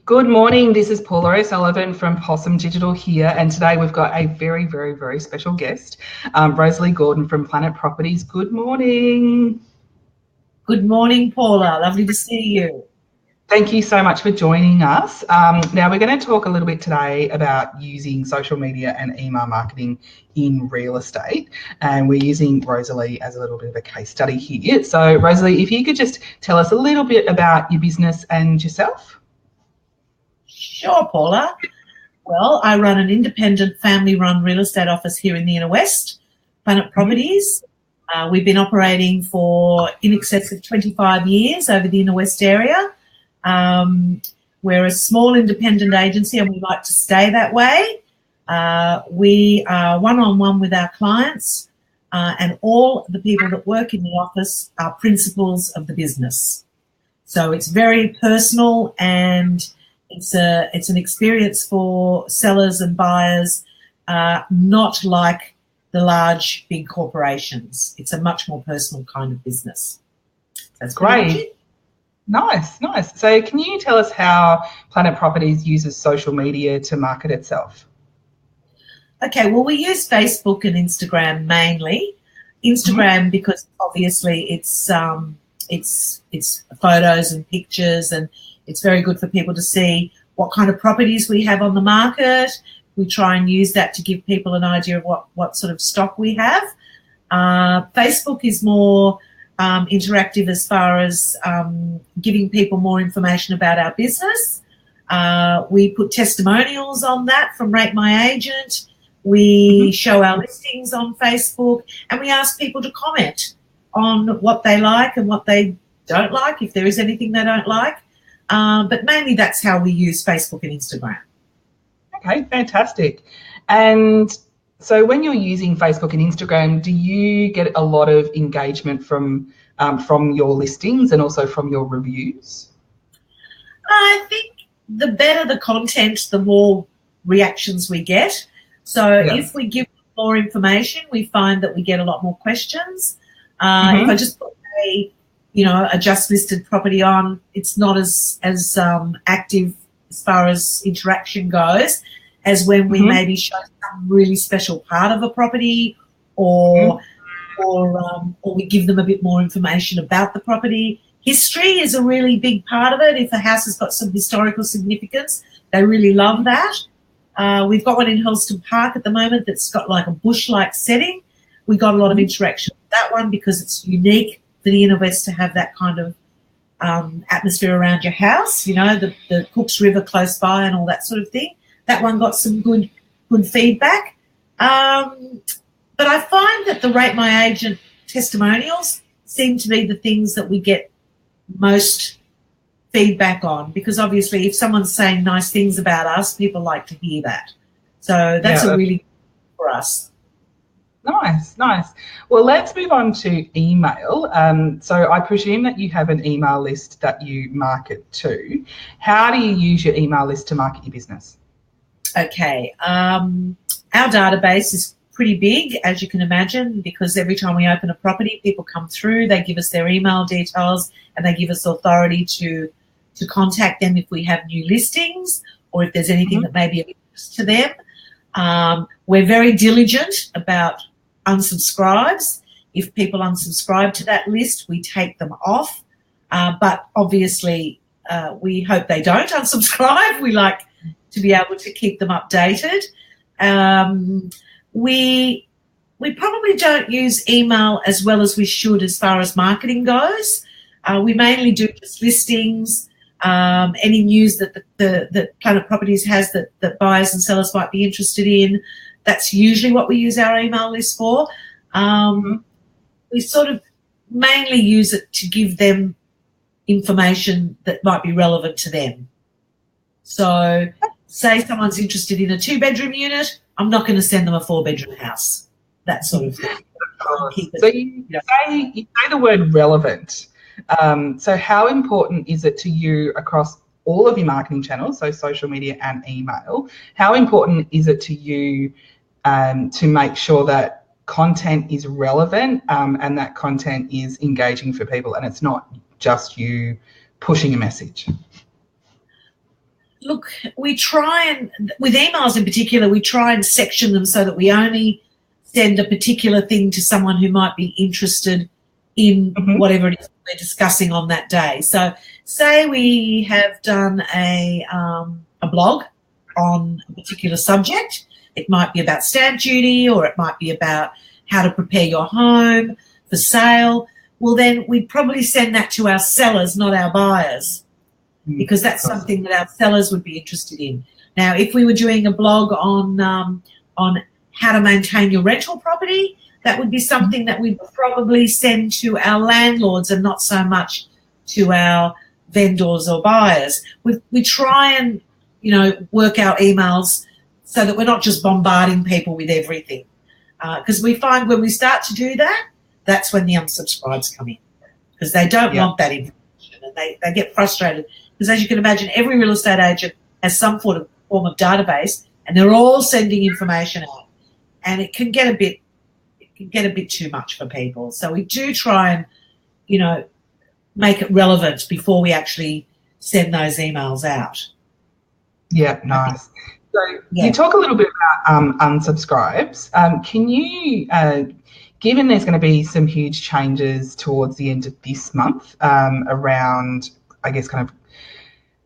Good morning. This is Paula O'Sullivan from Possum Digital here, and today we've got a very, very, very special guest, Rosalie Gordon from Planet Properties. Good morning. Good morning, Paula. Lovely to see you. Thank you so much for joining us. Now we're going to talk a little bit today about using social media and email marketing in real estate, and we're using Rosalie as a little bit of a case study here. So Rosalie, if you could just tell us a little bit about your business and yourself. Sure, Paula. Well, I run an independent family-run real estate office here in the Inner West, Planet Properties. We've been operating for in excess of 25 years over the Inner West area. We're a small independent agency and we like to stay that way. We are one-on-one with our clients and all the people that work in the office are principals of the business. So it's very personal and it's an experience for sellers and buyers, not like the large, big corporations. It's a much more personal kind of business. That's great. Nice. So can you tell us how Planet Properties uses social media to market itself? Okay, well, we use Facebook and Instagram mainly. Instagram because obviously it's photos and pictures, and it's very good for people to see what kind of properties we have on the market. We try and use that to give people an idea of what sort of stock we have. Facebook is more interactive as far as giving people more information about our business. We put testimonials on that from Rate My Agent. We show our listings on Facebook, and we ask people to comment on what they like and what they don't like, if there is anything they don't like. But mainly that's how we use Facebook and Instagram. Okay, fantastic. And so when you're using Facebook and Instagram, do you get a lot of engagement from your listings and also from your reviews? I think the better the content, the more reactions we get. So if we give more information, we find that we get a lot more questions. If I just put a just listed property on, it's not as active as far as interaction goes as when we maybe show some really special part of a property or we give them a bit more information about the property. History is a really big part of it. If a house has got some historical significance, they really love that. We've got one in Helston Park at the moment that's got like a bush-like setting. We got a lot of interaction with that one because it's unique for the Inner West to have that kind of atmosphere around your house, the Cooks River close by and all that sort of thing. That one got some good feedback. But I find that the Rate My Agent testimonials seem to be the things that we get most feedback on, because obviously if someone's saying nice things about us, people like to hear that. So that's a really good for us. Nice. Well, let's move on to email. So I presume that you have an email list that you market to. How do you use your email list to market your business? Okay. Our database is pretty big, as you can imagine, because every time we open a property, people come through, they give us their email details, and they give us authority to contact them if we have new listings or if there's anything that may be of interest to them. We're very diligent about unsubscribes. If people unsubscribe to that list, we take them off. But obviously, we hope they don't unsubscribe. We like to be able to keep them updated. We probably don't use email as well as we should as far as marketing goes. We mainly do just listings, any news that Planet Properties has that buyers and sellers might be interested in. That's usually what we use our email list for. We sort of mainly use it to give them information that might be relevant to them. So say someone's interested in a 2-bedroom unit, I'm not going to send them a 4-bedroom house, that sort of thing. So you say the word relevant. So how important is it to you across all of your marketing channels, so social media and email? How important is it to you to make sure that content is relevant and that content is engaging for people and it's not just you pushing a message? look, we try and, with emails in particular, we try and section them so that we only send a particular thing to someone who might be interested in whatever it is we're discussing on that day. So say we have done a blog on a particular subject. It might be about stamp duty, or it might be about how to prepare your home for sale. Well, then we'd probably send that to our sellers, not our buyers, because that's something that our sellers would be interested in. Now, if we were doing a blog on how to maintain your rental property, that would be something that we'd probably send to our landlords and not so much to our vendors or buyers. We try and, work our emails so that we're not just bombarding people with everything. Because we find when we start to do that, that's when the unsubscribes come in, because they don't want that information, and they get frustrated. Because as you can imagine, every real estate agent has some form of database, and they're all sending information out, and it can get a bit too much for people. So we do try and, make it relevant before we actually send those emails out. Yeah, nice. So you talk a little bit about unsubscribes. Can you, given there's going to be some huge changes towards the end of this month around, I guess, kind of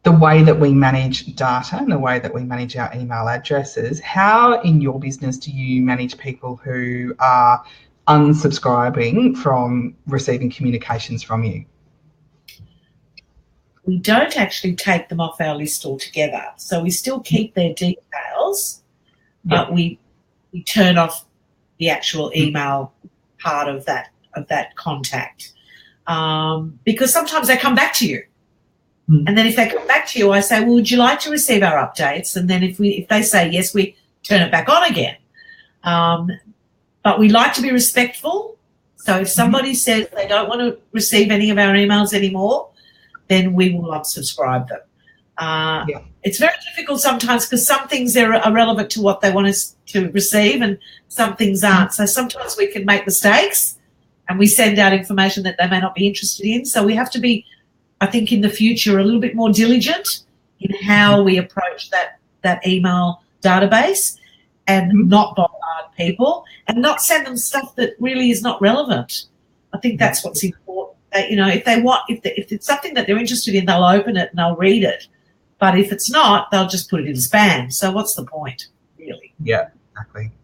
the way that we manage data and the way that we manage our email addresses, how in your business do you manage people who are unsubscribing from receiving communications from you? We don't actually take them off our list altogether. So we still keep their details, but we turn off the actual email part of that contact, because sometimes they come back to you. And then if they come back to you, I say, well, would you like to receive our updates? And then if they say yes, we turn it back on again. But we like to be respectful. So if somebody says they don't want to receive any of our emails anymore, then we will unsubscribe them. It's very difficult sometimes, because some things are relevant to what they want us to receive and some things aren't. So sometimes we can make mistakes and we send out information that they may not be interested in. So we have to be, I think, in the future a little bit more diligent in how we approach that email database, and not bombard people and not send them stuff that really is not relevant. I think that's what's important. If it's something that they're interested in, they'll open it and they'll read it. But if it's not, they'll just put it in spam. So what's the point, really? Yeah,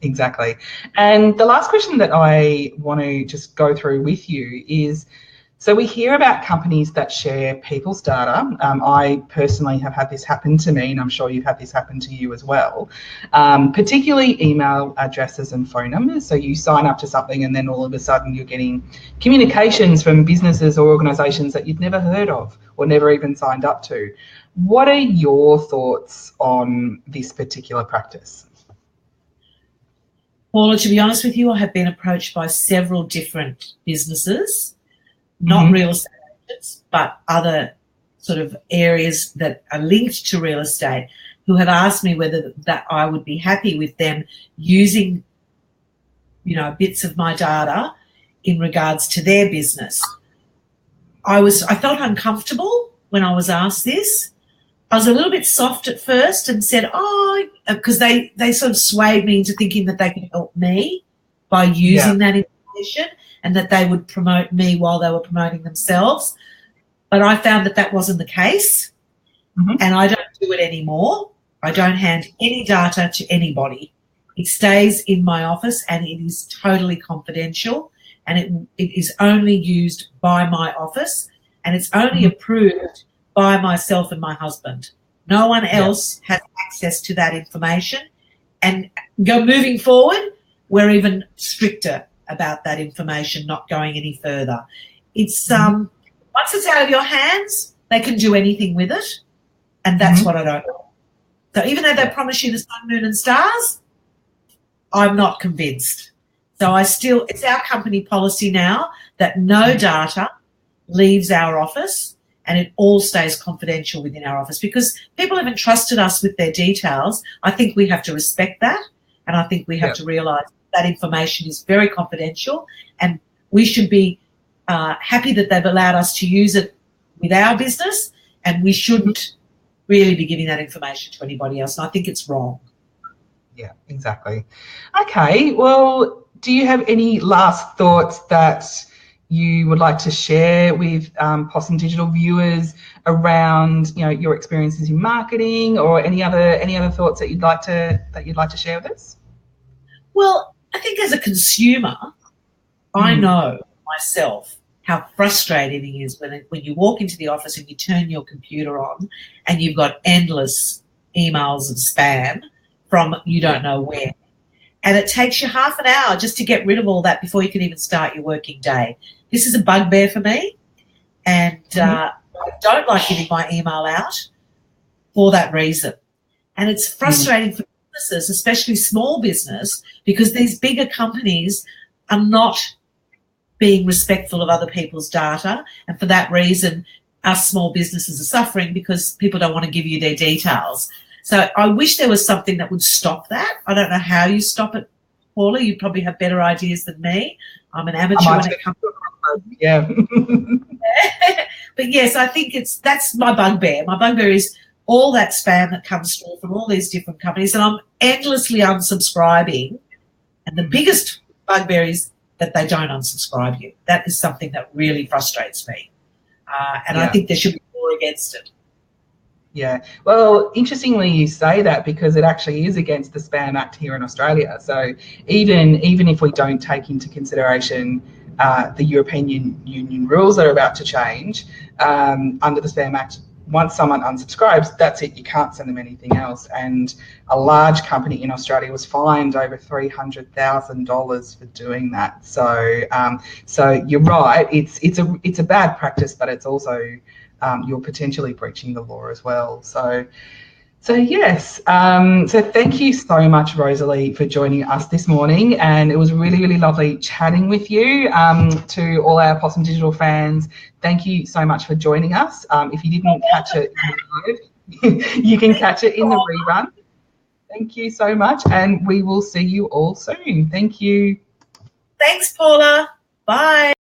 exactly. And the last question that I want to just go through with you is, so we hear about companies that share people's data. I personally have had this happen to me, and I'm sure you've had this happen to you as well, particularly email addresses and phone numbers. So you sign up to something and then all of a sudden you're getting communications from businesses or organisations that you've never heard of or never even signed up to. What are your thoughts on this particular practice? Paula, to be honest with you, I have been approached by several different businesses, not real estate agents, but other sort of areas that are linked to real estate, who have asked me whether that I would be happy with them using, bits of my data in regards to their business. I felt uncomfortable when I was asked this. I was a little bit soft at first and said, because they sort of swayed me into thinking that they could help me by using that information, and that they would promote me while they were promoting themselves. But I found that wasn't the case, and I don't do it anymore. I don't hand any data to anybody. It stays in my office, and it is totally confidential, and it is only used by my office, and it's only approved by myself and my husband. No one else has access to that information. And moving forward, we're even stricter about that information not going any further. It's once it's out of your hands, they can do anything with it, and that's what I don't know. So even though they promise you the sun, moon and stars, I'm not convinced. So it's our company policy now that no data leaves our office, and it all stays confidential within our office, because people haven't trusted us with their details. I think we have to respect that, and I think we have to realise that information is very confidential, and we should be happy that they've allowed us to use it with our business, and we shouldn't really be giving that information to anybody else. And I think it's wrong. Yeah, exactly. Okay, well, do you have any last thoughts that you would like to share with Possum Digital viewers around, you know, your experiences in marketing, or any other thoughts that you'd like to share with us? Well, I think as a consumer, I know myself how frustrating it is when you walk into the office and you turn your computer on and you've got endless emails and spam from you don't know where. And it takes you half an hour just to get rid of all that before you can even start your working day. This is a bugbear for me, and I don't like giving my email out for that reason. And it's frustrating for businesses, especially small business, because these bigger companies are not being respectful of other people's data. And for that reason, us small businesses are suffering because people don't want to give you their details. So I wish there was something that would stop that. I don't know how you stop it, Paula. You probably have better ideas than me. I'm an amateur when it comes to yeah. But yes, I think that's my bugbear. My bugbear is all that spam that comes through from all these different companies, and I'm endlessly unsubscribing. And the biggest bugbear is that they don't unsubscribe you. That is something that really frustrates me. And I think there should be more against it. Yeah, well, interestingly you say that, because it actually is against the Spam Act here in Australia. So even if we don't take into consideration the European Union rules that are about to change under the Spam Act, once someone unsubscribes, that's it. You can't send them anything else. And a large company in Australia was fined over $300,000 for doing that. So so you're right. It's a bad practice, but it's also you're potentially breaching the law as well. So yes, so thank you so much, Rosalie, for joining us this morning, and it was really, really lovely chatting with you. To all our Possum Digital fans, thank you so much for joining us. If you didn't catch it you can catch it in the rerun. Thank you so much, and we will see you all soon. Thank you. Thanks, Paula. Bye.